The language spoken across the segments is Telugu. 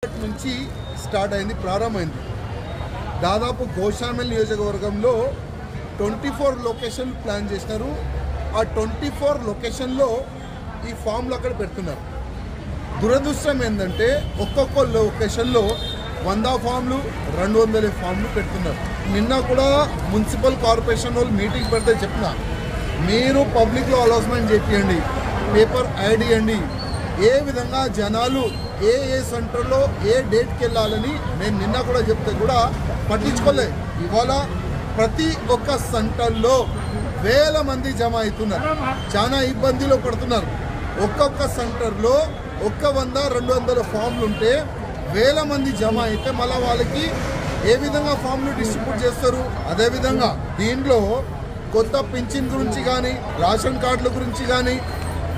నుంచి స్టార్ట్ అయింది, ప్రారంభమైంది. దాదాపు గోషామెల్ నియోజకవర్గంలో 24 లొకేషన్ ప్లాన్ చేసినారు. ఆ 24 లొకేషన్లో ఈ ఫామ్లు అక్కడ పెడుతున్నారు. దురదృష్టం ఏంటంటే ఒక్కొక్క లొకేషన్లో 100 ఫామ్లు 200 ఫామ్లు పెడుతున్నారు. నిన్న కూడా మున్సిపల్ కార్పొరేషన్ వాళ్ళు మీటింగ్ పెడితే చెప్పిన, మీరు పబ్లిక్లో అనౌన్స్మెంట్ చేయండి, పేపర్ యాడ్ చేయండి, ఏ విధంగా జనాలు ఏ సెంటర్లో ఏ డేట్కి వెళ్ళాలని. నేను నిన్న కూడా చెప్తే కూడా పట్టించుకోలే. ఇవాళ ప్రతి ఒక్క సెంటర్లో వేల మంది జమ అవుతున్నారు, చాలా ఇబ్బందిలో పడుతున్నారు. ఒక్కొక్క సెంటర్లో 100-200 ఫామ్లు ఉంటే వేల మంది జమ అయితే మళ్ళీ వాళ్ళకి ఏ విధంగా ఫామ్లు డిస్ట్రిబ్యూట్ చేస్తారు? అదేవిధంగా దీంట్లో కొత్త పింఛన్ గురించి కానీ రేషన్ కార్డుల గురించి కానీ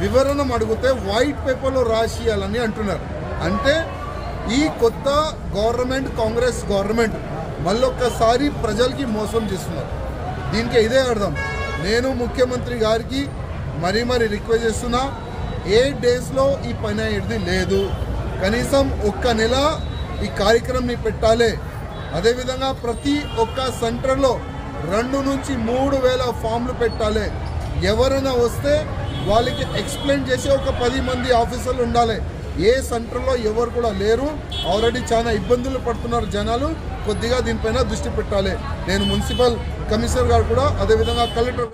వివరణ అడిగితే వైట్ పేపర్లో రాసియాలని అంటున్నారు. అంటే ఈ కొత్త గవర్నమెంట్, కాంగ్రెస్ గవర్నమెంట్ మళ్ళొక్కసారి ప్రజలకి మోసం చేస్తున్నారు. దీనికి ఇదే అర్థం. నేను ముఖ్యమంత్రి గారికి మరీ రిక్వెస్ట్ చేస్తున్నా, 8 డేస్లో ఈ పని అయ్యేది లేదు, కనీసం ఒక్క నెల ఈ కార్యక్రమంని పెట్టాలి. అదేవిధంగా ప్రతి ఒక్క సెంటర్లో 2 నుంచి 3 వేల ఫామ్లు పెట్టాలి. ఎవరైనా వస్తే వాళ్ళకి ఎక్స్ప్లెయిన్ చేసే ఒక 10 మంది ఆఫీసర్లు ఉండాలి. ఏ సెంటర్లో ఎవరు కూడా లేరు. ఆల్రెడీ చాలా ఇబ్బందులు పడుతున్నారు జనాలు. కొద్దిగా దీనిపైన దృష్టి పెట్టాలి. నేను మున్సిపల్ కమిషనర్ గారు కూడా అదేవిధంగా కలెక్టర్